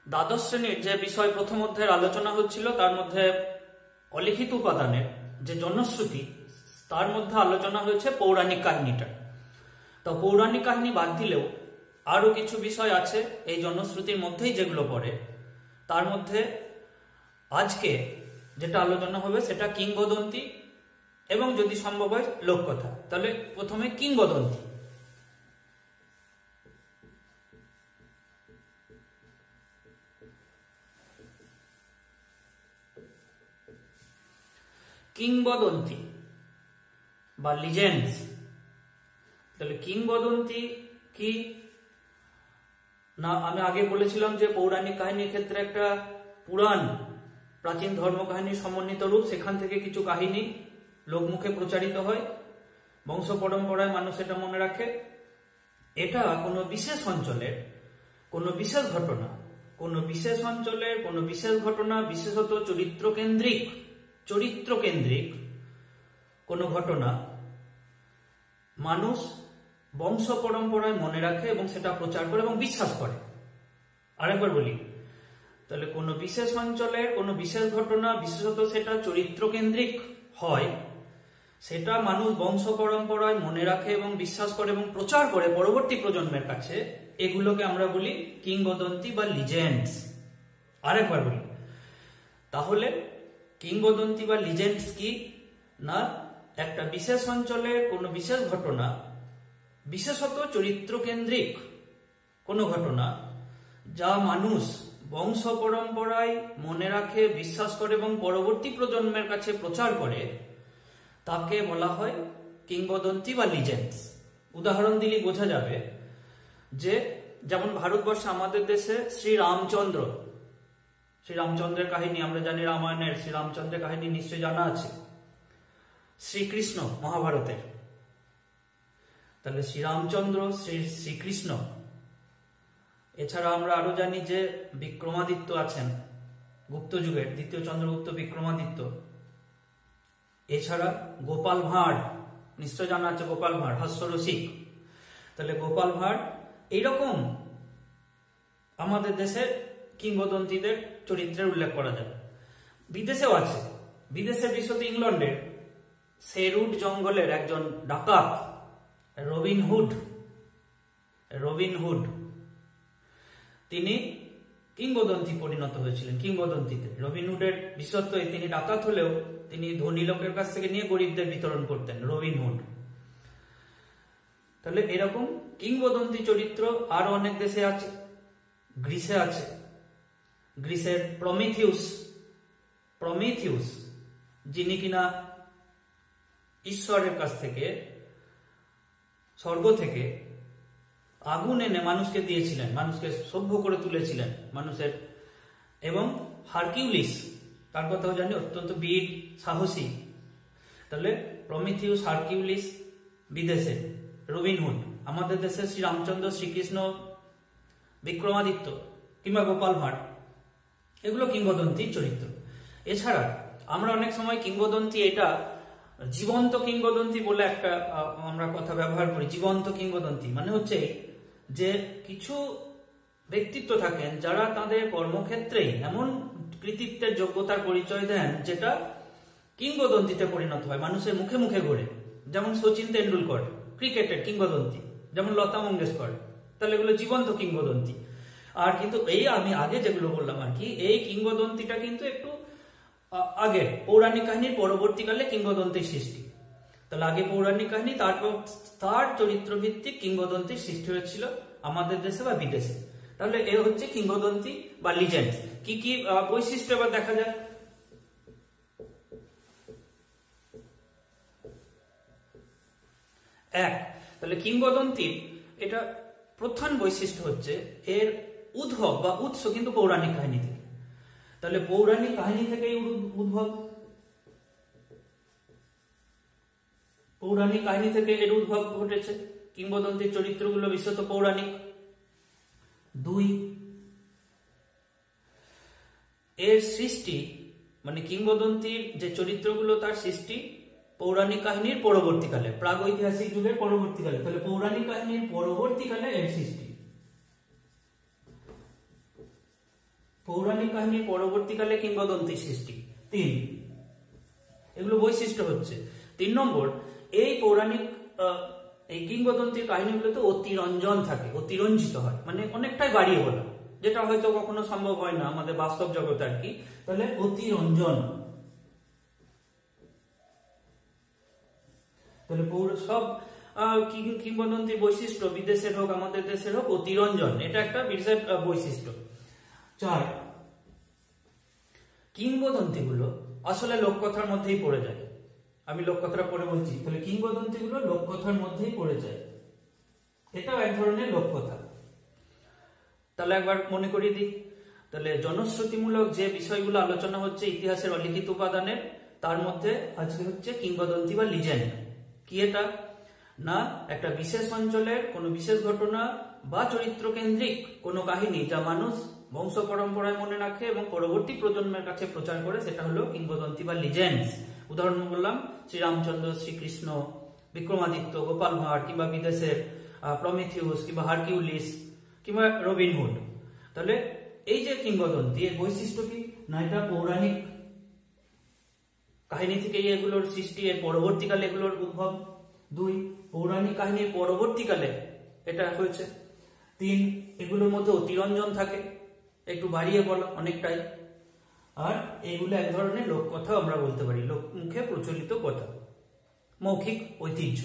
দ্বাদশ শ্রেণীর যে বিষয় প্রথম অধ্যায়ের আলোচনা হচ্ছিল তার মধ্যে অলিখিত উপাদানের যে জনশ্রুতি তার মধ্যে আলোচনা হয়েছে পৌরাণিক কাহিনীটা। তো পৌরাণিক কাহিনী বাদ দিলেও আরো কিছু বিষয় আছে এই জনশ্রুতির মধ্যেই যেগুলো পড়ে। তার মধ্যে আজকে যেটা আলোচনা হবে সেটা কিংবদন্তি এবং যদি সম্ভব হয় লোককথা। তাহলে প্রথমে কিংবদন্তি। কিংবদন্তি বা লিজেন্ডস। তাহলে কিংবদন্তি কি না, আমি আগে বলেছিলাম যে পৌরাণিক কাহিনীর ক্ষেত্রে একটা পুরাণ, প্রাচীন ধর্ম কাহিনীর সমন্বিত রূপ, সেখান থেকে কিছু কাহিনী লোকমুখে প্রচারিত হয়, বংশ পরম্পরায় মানুষ এটা মনে রাখে। এটা কোনো বিশেষ অঞ্চলের কোনো বিশেষ ঘটনা, কোনো বিশেষ অঞ্চলের কোনো বিশেষ ঘটনা, বিশেষত চরিত্র কেন্দ্রিক কোনো ঘটনা মানুষ বংশ পরম্পরায় মনে রাখে এবং সেটা প্রচার করে এবং বিশ্বাস করে। আরেকবার বলি, তাহলে কোনো বিশেষ অঞ্চলের কোনো বিশেষ ঘটনা, বিশেষত সেটা চরিত্র কেন্দ্রিক হয়, সেটা মানুষ বংশ পরম্পরায় মনে রাখে এবং বিশ্বাস করে এবং প্রচার করে পরবর্তী প্রজন্মের কাছে। এগুলোকে আমরা বলি কিংবদন্তি বা লিজেন্ডস। আরেকবার বলি, তাহলে কিংবদন্তি বা লিজেন্ডস কি না, একটা বিশেষ অঞ্চলের কোনো বিশেষ ঘটনা, বিশেষত চরিত্র কেন্দ্রিক কোনো ঘটনা, যা মানুষ বংশ পরম্পরায় মনে রাখে, বিশ্বাস করে এবং পরবর্তী প্রজন্মের কাছে প্রচার করে, তাকে বলা হয় কিংবদন্তি বা লিজেন্ডস। উদাহরণ দিলে বোঝা যাবে যে যেমন ভারতবর্ষে আমাদের দেশে শ্রীরামচন্দ্রের কাহিনী আমরা জানি, রামায়ণের শ্রীরামচন্দ্রের কাহিনী নিশ্চয়ই জানা আছে, শ্রীকৃষ্ণ মহাভারতের। তাহলে শ্রীরামচন্দ্র, শ্রীকৃষ্ণ, এছাড়া আমরা আরো জানি যে বিক্রমাদিত্য আছেন, গুপ্ত যুগের দ্বিতীয় চন্দ্রগুপ্ত বিক্রমাদিত্য। এছাড়া গোপাল ভাঁড়, নিশ্চয় জানা আছে গোপাল ভাঁড়, হাস্যরসিক। তাহলে গোপাল ভাঁড়, এইরকম আমাদের দেশের কিংবদন্তিদের চরিত্রের উল্লেখ করা যায়। বিদেশেও আছে, বিদেশে বিশেষত ইংল্যান্ডের শেরউড জঙ্গলের একজন ডাকাত রবিনহুড, তিনি কিংবদন্তি পরিণত হয়েছিলেন। কিংবদন্তিতে রবিনহুডের বিশেষত্ব, তিনি ডাকাত হলেও তিনি ধনী লোকের কাছ থেকে নিয়ে গরিবদের বিতরণ করতেন, রবিনহুড। তাহলে এরকম কিংবদন্তি চরিত্র আরো অনেক দেশে আছে। গ্রিসে আছে, গ্রিসের প্রমিথিউস, যিনি কিনা ঈশ্বরের কাছ থেকে, স্বর্গ থেকে আগুন এনে মানুষকে দিয়েছিলেন, মানুষকে সভ্য করে তুলেছিলেন মানুষের। এবং হারকিউলিস, তার কথাও জানি, অত্যন্ত বীর সাহসী। তাহলে প্রমিথিউস, হারকিউলিস বিদেশে, রবিনহুড আমাদের দেশে, শ্রীরামচন্দ্র, শ্রীকৃষ্ণ, বিক্রমাদিত্য কিংবা গোপাল ভাঁড়, এগুলো কিংবদন্তির চরিত্র। এছাড়া আমরা অনেক সময় কিংবদন্তি, এটা জীবন্ত কিংবদন্তি বলে একটা আমরা কথা ব্যবহার করি। জীবন্ত কিংবদন্তি মানে হচ্ছে যে কিছু ব্যক্তিত্ব থাকেন যারা তাদের কর্মক্ষেত্রেই এমন কৃতিত্বের যোগ্যতার পরিচয় দেন যেটা কিংবদন্তিতে পরিণত হয়, মানুষের মুখে মুখে ঘোরে। যেমন সচিন তেন্ডুলকর, ক্রিকেটের কিংবদন্তি, যেমন লতা মঙ্গেশকর। তাহলে এগুলো জীবন্ত কিংবদন্তি। আর কিন্তু এই আমি আগে যেগুলো বললাম আর কি, এই কিংবদন্তিটা কিন্তু একটু আগে, পৌরাণিক কাহিনীর পরবর্তীকালে কিংবদন্তির সৃষ্টি। তাহলে আগে পৌরাণিক কাহিনী, তারপর তার চরিত্র ভিত্তিক কিংবদন্তির সৃষ্টি হয়েছিল আমাদের দেশে বা বিদেশে। তাহলে এ হচ্ছে কিংবদন্তি বা লিজেন্ড। কি কি বৈশিষ্ট্য এবার দেখা যায়। এক, তাহলে কিংবদন্তির এটা প্রধান বৈশিষ্ট্য হচ্ছে এর উদ্ভব বা উৎস কিন্তু পৌরাণিক কাহিনী থেকে। তাহলে পৌরাণিক কাহিনী থেকেই উদ্ভব, পৌরাণিক কাহিনী থেকে এর উদ্ভব ঘটেছে। কিংবদন্তির চরিত্রগুলো বিশেষত পৌরাণিক। দুই, এর সৃষ্টি মানে কিংবদন্তির যে চরিত্রগুলো তার সৃষ্টি পৌরাণিক কাহিনীর পরবর্তীকালে, প্রাগৈতিহাসিক যুগের পরবর্তীকালে। তাহলে পৌরাণিক কাহিনীর পরবর্তীকালে এর সৃষ্টি। পৌরাণিক কাহিনী পরবর্তীকালে কিংবদন্তি সৃষ্টি। 3, এগুলো বৈশিষ্ট্য হচ্ছে। 3 নম্বর, এই পৌরাণিক এই কিংবদন্তির কাহিনীগুলোতে অতিরঞ্জন থাকে, অতিরঞ্জিত হয়, মানে অনেকটাই বাড়িয়ে বলা, যেটা হয়তো কখনো সম্ভব হয় না আমাদের বাস্তব জগতে আর কি। তাহলে অতিরঞ্জন, তাহলে সব কিংবদন্তির বৈশিষ্ট্য, বিদেশের হোক আমাদের দেশের হোক, অতিরঞ্জন, এটা একটা বিশেষ বৈশিষ্ট্য। 4, কিংবদন্তিগুলো আসলে লোককথার মধ্যেই পড়ে যায়। আমি লোককথাটা পড়ে বলছি, তাহলে কিংবদন্তিগুলো লোককথার মধ্যেই পড়ে যায়, এটাও এক ধরনের লোককথা। তাহলে একবার মনে করিয়ে দিই, তাহলে জনশ্রুতিমূলক যে বিষয়গুলো আলোচনা হচ্ছে ইতিহাসের অলিখিত উপাদানের, তার মধ্যে আজকে হচ্ছে কিংবদন্তি বা লিজেন্ড। কি এটা না, একটা বিশেষ অঞ্চলের কোনো বিশেষ ঘটনা বা চরিত্র কেন্দ্রিক কোনো কাহিনী যা মানুষ বংশ পরম্পরায় মনে রাখে এবং পরবর্তী প্রজন্মের কাছে প্রচার করে, সেটা হলো কিংবদন্তি বা লিজেন্ডস। উদাহরণ বললাম শ্রীরামচন্দ্র, শ্রীকৃষ্ণ, বিক্রমাদিত্য, গোপাল ভাঁড়, কিংবা বিদেশের প্রমিথিউস কিংবা হারকিউলিস কিংবা রবিনহুড। তাহলে এই যে কিংবদন্তি, এর বৈশিষ্ট্য কি না, এটা পৌরাণিক কাহিনী থেকে এগুলোর সৃষ্টি, এর পরবর্তীকালে এগুলোর উদ্ভব। 2, পৌরাণিক কাহিনীর পরবর্তীকালে এটা হয়েছে। 3, এগুলোর মধ্যে অতিরঞ্জন থাকে, একটু বাড়িয়ে বলা অনেকটাই। আর এগুলো এক ধরনের লোককথা আমরা বলতে পারি, লোক মুখে প্রচলিত কথা, মৌখিক ঐতিহ্য।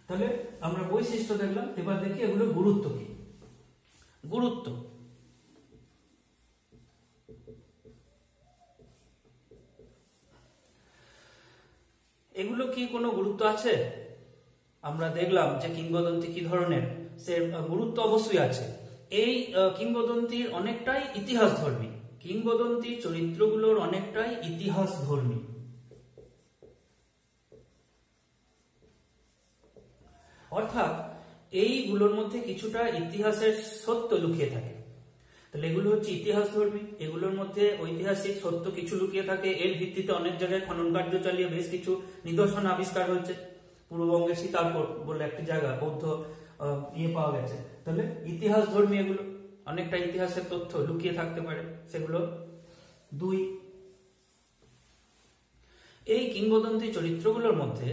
তাহলে আমরা বৈশিষ্ট্য দেখলাম, এবার দেখি এগুলোর গুরুত্ব কি। গুরুত্ব, এগুলো কি কোনো গুরুত্ব আছে? আমরা দেখলাম যে কিংবদন্তি কি ধরনের, সে গুরুত্ব অবশ্যই আছে। এই কিংবদন্তির অনেকটাই ইতিহাস ধর্মী, কিংবদন্তি চরিত্রগুলোর অনেকটাই ইতিহাস ধর্মী। অর্থাৎ এইগুলোর মধ্যে কিছুটা ইতিহাসের সত্য লুকিয়ে থাকে। তাহলে এগুলো হচ্ছে ইতিহাস ধর্মী, এগুলোর মধ্যে ঐতিহাসিক সত্য কিছু লুকিয়ে থাকে। এর ভিত্তিতে অনেক জায়গায় খনন কার্য চালিয়ে বেশ কিছু নিদর্শন আবিষ্কার হচ্ছে। পূর্ববঙ্গের সীতারপুর বলে একটি জায়গা, বৌদ্ধ পাওয়া গেছে। তাহলে ইতিহাস ধর্মী, এগুলো অনেকটা ইতিহাসের তথ্য লুকিয়ে থাকতে পারে সেগুলো। 2, এই কিংবদন্তি চরিত্রগুলোর মধ্যে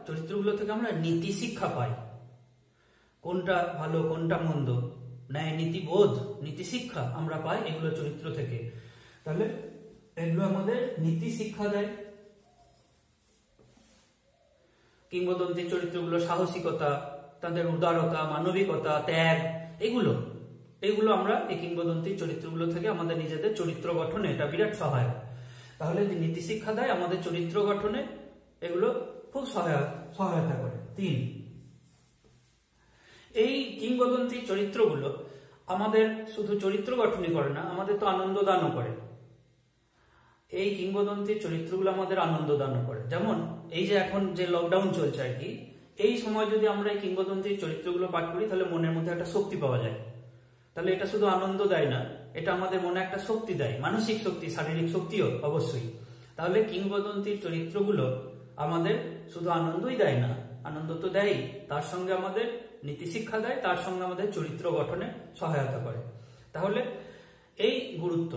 চরিত্রগুলো থেকে আমরা নীতি শিক্ষা পাই, কোনটা ভালো কোনটা মন্দ, ন্যায় নীতিবোধ, নীতি শিক্ষা আমরা পাই এগুলো চরিত্র থেকে। তাহলে এগুলো আমাদের নীতি শিক্ষা দেয়। কিংবদন্তি চরিত্রগুলো সাহসিকতা, তাদের উদারতা, মানবিকতা, ত্যাগ, এগুলো আমরা এই কিংবদন্তি চরিত্রগুলো থেকে আমাদের নিজেদের চরিত্র গঠনে এটা বিরাট সহায়ক। তাহলে যে নীতি শিক্ষা দেয় আমাদের চরিত্র গঠনে, এগুলো খুব সহায়তা করে। 3, এই কিংবদন্তি চরিত্রগুলো আমাদের শুধু চরিত্র গঠনই করে না, আমাদের তো আনন্দ দানও করে। এই কিংবদন্তি চরিত্রগুলো আমাদের আনন্দ দানও করে। যেমন এই যে এখন যে লকডাউন চলছে আর কি, এই সময় যদি আমরা এই কিংবদন্তির চরিত্রগুলো পাঠ করি, তাহলে মনের মধ্যে একটা শক্তি পাওয়া যায়। তাহলে এটা শুধু আনন্দ দেয় না, এটা আমাদের মনে একটা শক্তি দেয়, মানসিক শক্তি, শারীরিক শক্তিও অবশ্যই। তাহলে কিংবদন্তির চরিত্রগুলো আমাদের শুধু আনন্দই দেয় না, আনন্দ তো দেয়, তার সঙ্গে আমাদের নীতি শিক্ষা দেয়, তার সঙ্গে আমাদের চরিত্র গঠনে সহায়তা করে। তাহলে এই গুরুত্ব,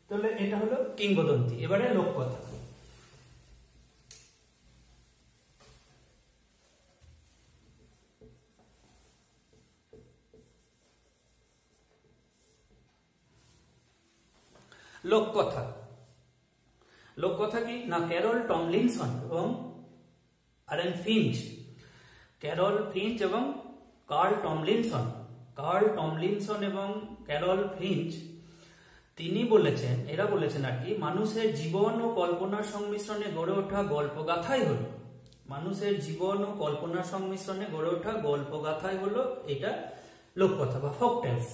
তাহলে এটা হলো কিংবদন্তি। এবারে লোককথা। লোককথা, লোককথা কি না, ক্যারল টমলিনসন এবং আলেন ফিঞ্চ, ক্যারল ফিঞ্চ এবং কার্ল টমলিনসন এবং ক্যারল ফিঞ্চ, এরা বলেছেন আর কি, মানুষের জীবন ও কল্পনার সংমিশ্রণে গড়ে ওঠা গল্পগাথাই হলো, মানুষের জীবন ও কল্পনার সংমিশ্রণে গড়ে ওঠা গল্পগাথাই হলো এটা লোককথা বা ফোকটেলস।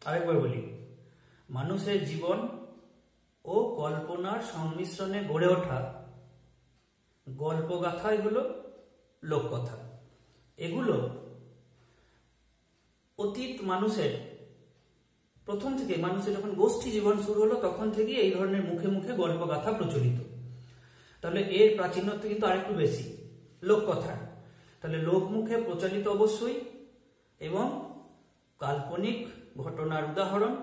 আরেকবার বলি, মানুষের জীবন ও কল্পনার সংমিশ্রণে গড়ে ওঠা গল্পগাথাই হলো লোককথা। এগুলো অতীত মানুষের, প্রথম থেকে মানুষের যখন গোষ্ঠী জীবন শুরু হলো তখন থেকে এই ধরনের মুখে মুখে গল্পগাথা প্রচলিত। তাহলে এর প্রাচীনত্ব কিন্তু আরেকটু বেশি লোককথা। তাহলে লোকমুখে প্রচলিত অবশ্যই, এবং কাল্পনিক ঘটনার উদাহরণ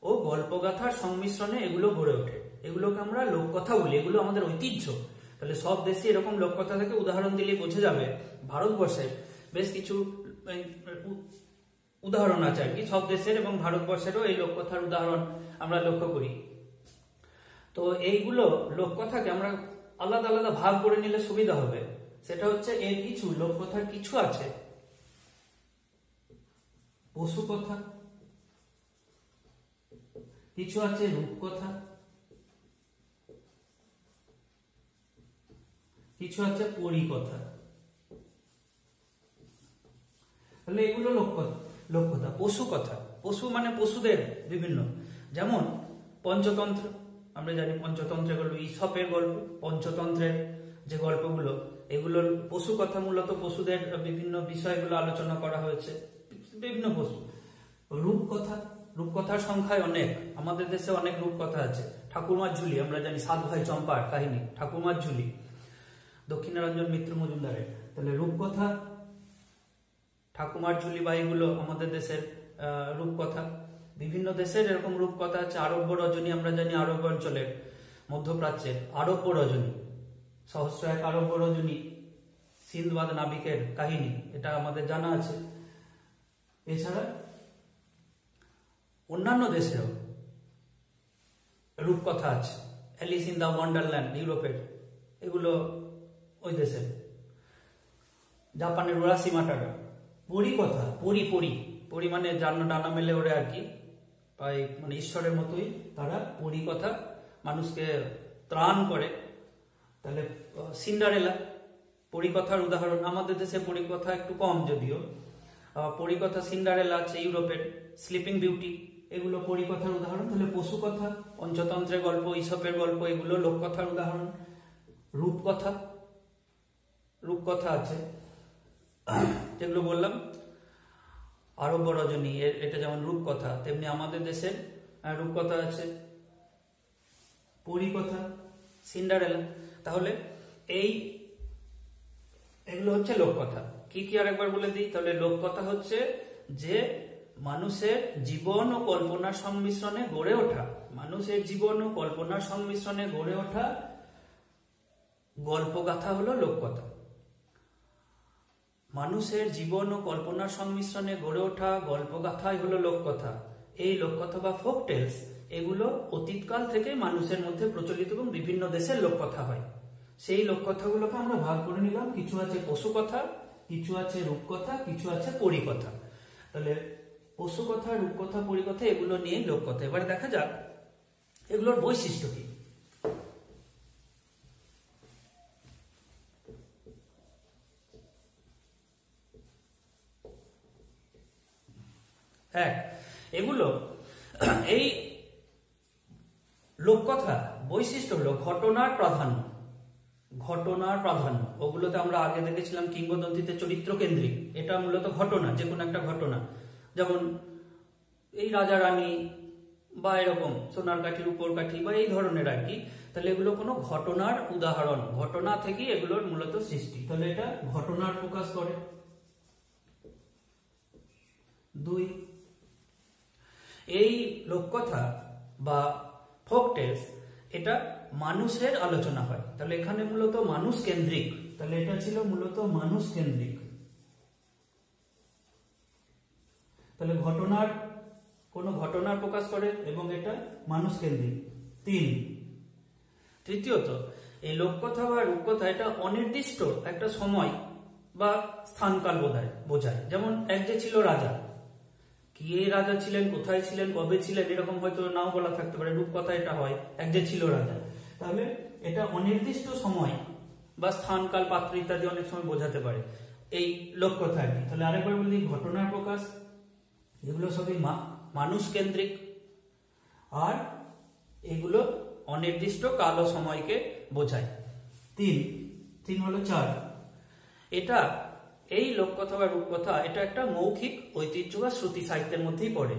ও গল্পগাথার সংমিশ্রণে এগুলো গড়ে ওঠে। এগুলোকে আমরা লোককথা বলি, এগুলো আমাদের ঐতিহ্য। তাহলে সব দেশে এরকম লোককথা থেকে উদাহরণ দিলে বোঝা যাবে ভারতবর্ষের বেশ কিছু উদাহরণ আছে আর কি, সব দেশের এবং ভারতবর্ষেরও এই লোককথার উদাহরণ আমরা লক্ষ্য করি। তো এইগুলো লোককথাকে আমরা আলাদা আলাদা ভাগ করে নিলে সুবিধা হবে। সেটা হচ্ছে এর কিছু লোককথার কিছু আছে পশু কথা, কিছু আছে রূপকথা, কিছু আছে পরিকথা। তাহলে এগুলো লোককথা। পশু কথা, পশু মানে পশুদের বিভিন্ন, যেমন পঞ্চতন্ত্র, আমরা জানি পঞ্চতন্ত্রের গল্প, ঈশপের গল্প, পঞ্চতন্ত্রের যে গল্পগুলো, এগুলো পশু কথা, মূলত পশুদের বিভিন্ন বিষয়গুলো আলোচনা করা হয়েছে, বিভিন্ন পশু। রূপকথা, রূপকথার সংখ্যায় অনেক, আমাদের দেশে অনেক রূপকথা আছে। ঠাকুরমার ঝুলি, আমরা জানি 7 ভাই চম্পার কাহিনী, ঠাকুরমার ঝুলি দক্ষিণারঞ্জন মিত্র মজুমদারের। তাহলে রূপকথা, ঠাকুমার ঝুলি বা এগুলো আমাদের দেশের রূপকথা। বিভিন্ন দেশের এরকম রূপকথা আছে। আরব্য রজনী, আমরা জানি আরব অঞ্চলের, মধ্যপ্রাচ্যের আরব্য রজনী, সহস্র এক আরব্য রজনী, সিন্ধবাদ নাবিকের কাহিনী, এটা আমাদের জানা আছে। এছাড়া অন্যান্য দেশেও রূপকথা আছে। অ্যালিস ইন দ্য ওয়ান্ডারল্যান্ড ইউরোপের, এগুলো ওই দেশের। জাপানের উরাশিমাটারা। পরিকথা, পরি মানে ডানা মেলে ওড়ে আর কি, প্রায় মানে ঈশ্বরের মতোই তারা। পরিকথা মানুষকে ত্রাণ করে। তাহলে সিন্ডারেলা পরিকথার উদাহরণ। আমাদের দেশে পরিকথা একটু কম যদিও। পরিকথা সিন্ডারেলা আছে ইউরোপের। স্লিপিং বিউটি, এগুলো পরিকথার উদাহরণ। তাহলে পশু কথা, পঞ্চতন্ত্রের গল্প, ঈশপের গল্প, এগুলো লোককথার উদাহরণ। রূপকথা আছে যেগুলো বললাম, আরব্য রজনী, এটা যেমন রূপকথা, তেমনি আমাদের দেশের রূপকথা আছে। পরিকথা, সিন্ডারেলা। তাহলে এগুলো হচ্ছে লোককথা। কি কি আরেকবার বলে দিই। তাহলে লোককথা হচ্ছে যে মানুষের জীবন ও কল্পনার সংমিশ্রণে গড়ে ওঠা, মানুষের জীবন ও কল্পনার সংমিশ্রণে গড়ে ওঠা গল্পগাথা হলো লোককথা। মানুষের জীবন ও কল্পনার সংমিশ্রণে গড়ে ওঠা গল্পগাথাই হলো লোককথা। এই লোককথা বা ফোক টেলস, এগুলো অতীতকাল থেকে মানুষের মধ্যে প্রচলিত এবং বিভিন্ন দেশের লোককথা হয়। সেই লোককথাগুলোকে আমরা ভাগ করে নিলাম। কিছু আছে পশু কথা, কিছু আছে রূপকথা, কিছু আছে পরিকথা। তাহলে পশু কথা, রূপকথা, পরিকথা, এগুলো নিয়ে লোককথা। এবারে দেখা যাক এগুলোর বৈশিষ্ট্য কি। এগুলো এই লোককথা বৈশিষ্ট্য হলো ঘটনার প্রাধান্য। ওগুলোতে আমরা আগে দেখেছিলাম কিংবদন্তিতে চরিত্র কেন্দ্রিক। এটা মূলত ঘটনা, যে কোনো একটা ঘটনা, যেমন এই রাজা রানী বা এরকম সোনার কাঠি রূপোর কাঠি বা এই ধরনের আর কি। তাহলে এগুলো কোনো ঘটনার উদাহরণ, ঘটনা থেকে এগুলোর মূলত সৃষ্টি। তাহলে এটা ঘটনার প্রকাশ করে। 2, এই লোককথা বা ফোক টেলস, এটা মানুষের আলোচনা হয়। তাহলে এখানে মূলত মানুষ কেন্দ্রিক। তাহলে এটা ছিল মূলত মানুষ কেন্দ্রিক। তাহলে কোন ঘটনার প্রকাশ করে এবং এটা মানুষ কেন্দ্রিক। 3, তৃতীয়ত এই লোককথা বা রূপকথা এটা অনির্দিষ্ট একটা সময় বা স্থানকাল বোঝায়। যেমন এক যে ছিল রাজা, কি এই রাজা ছিলেন, কোথায় ছিলেন, কবে ছিলেন, এরকম হয়তো নাও বলা থাকতে পারে। রূপকথা এটা হয় এক যে ছিল রাজা। তাহলে এটা অনির্দিষ্ট সময় বা স্থানকাল, পাত্র ইত্যাদি অনেক সময় বোঝাতে পারে এই লোককথা আর কি। তাহলে আরেকবার বলি, ঘটনার প্রকাশ, এগুলো সবই মানুষ কেন্দ্রিক, আর এগুলো অনির্দিষ্ট কাল ও সময়কে বোঝায়। 3 হলো 4, এটা এই লোককথা বা রূপকথা এটা একটা মৌখিক ঐতিহ্য বা শ্রুতি সাহিত্যের মধ্যেই পড়ে।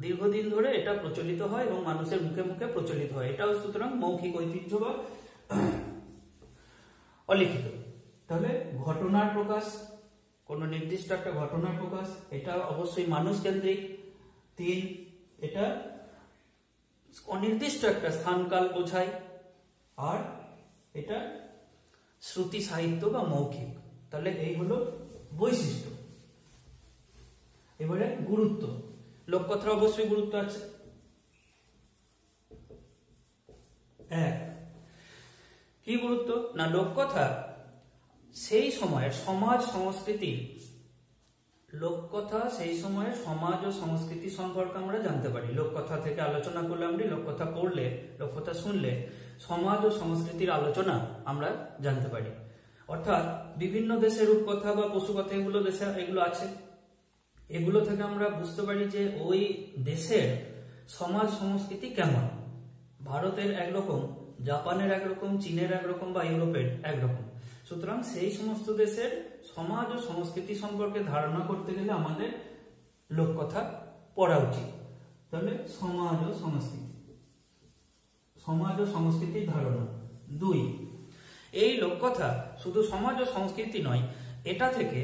দীর্ঘদিন ধরে এটা প্রচলিত হয় এবং মানুষের মুখে মুখে প্রচলিত হয়। এটাও সুতরাং মৌখিক ঐতিহ্য বা অলিখিত। তাহলে ঘটনার প্রকাশ, কোন নির্দিষ্ট একটা ঘটনার প্রকাশ, এটা অবশ্যই মানুষ কেন্দ্রিক। 3, এটা অনির্দিষ্ট একটা স্থানকাল বোঝায়, আর এটা শ্রুতি সাহিত্য বা মৌখিক। তাহলে এই হলো বৈশিষ্ট্য। এবারে গুরুত্ব। লোককথার অবশ্যই গুরুত্ব আছে। এক, কি গুরুত্ব না, লোককথা সেই সময়ের সমাজ সংস্কৃতি, লোককথা সেই সময়ের সমাজ ও সংস্কৃতি সম্পর্কে আমরা জানতে পারি। লোককথা থেকে আলোচনা করলে, আমরা লোককথা পড়লে, লোককথা শুনলে সমাজ ও সংস্কৃতির আলোচনা আমরা জানতে পারি। অর্থাৎ বিভিন্ন দেশের রূপকথা বা পশুকথা এগুলো আছে, এগুলো থেকে আমরা বুঝতে পারি যে ওই দেশের সমাজ সংস্কৃতি কেমন। ভারতের একরকম, জাপানের একরকম, চীনের একরকম বা ইউরোপের একরকম। সুতরাং সেই সমস্ত দেশের সমাজ ও সংস্কৃতি সম্পর্কে ধারণা করতে গেলে আমাদের লোককথা পড়া উচিত। তাহলে সমাজ ও সংস্কৃতি, সমাজ ও সংস্কৃতির ধারণা। দুই, এই লোককথা শুধু সমাজ ও সংস্কৃতি নয়, এটা থেকে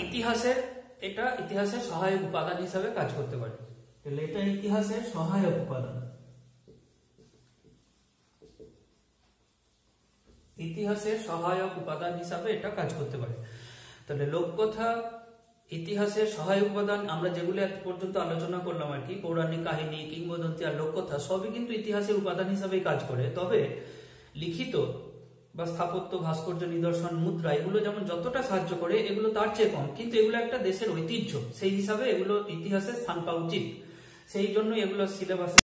ইতিহাসের সহায়ক উপাদান হিসাবে কাজ করতে পারে। তাহলে এটা ইতিহাসের সহায়ক উপাদান, ইতিহাসের সহায়ক উপাদান হিসাবে এটা কাজ করতে পারে। তাহলে লোককথা ইতিহাসের সহায়ক উপাদান, আমরা যেগুলো এত পর্যন্ত আলোচনা করলাম আর কি, পৌরাণিক কাহিনী, কিংবদন্তি আর লোককথা সবই কিন্তু ইতিহাসের উপাদান হিসাবেই কাজ করে। তবে লিখিত বা স্থাপত্য, ভাস্কর্য, নিদর্শন, মুদ্রা এগুলো যেমন যতটা সাহায্য করে, এগুলো তার চেয়ে কম। কিন্তু এগুলো একটা দেশের ঐতিহ্য, সেই হিসাবে এগুলো ইতিহাসে স্থান পাওয়া উচিত। সেই জন্য এগুলো সিলেবাসে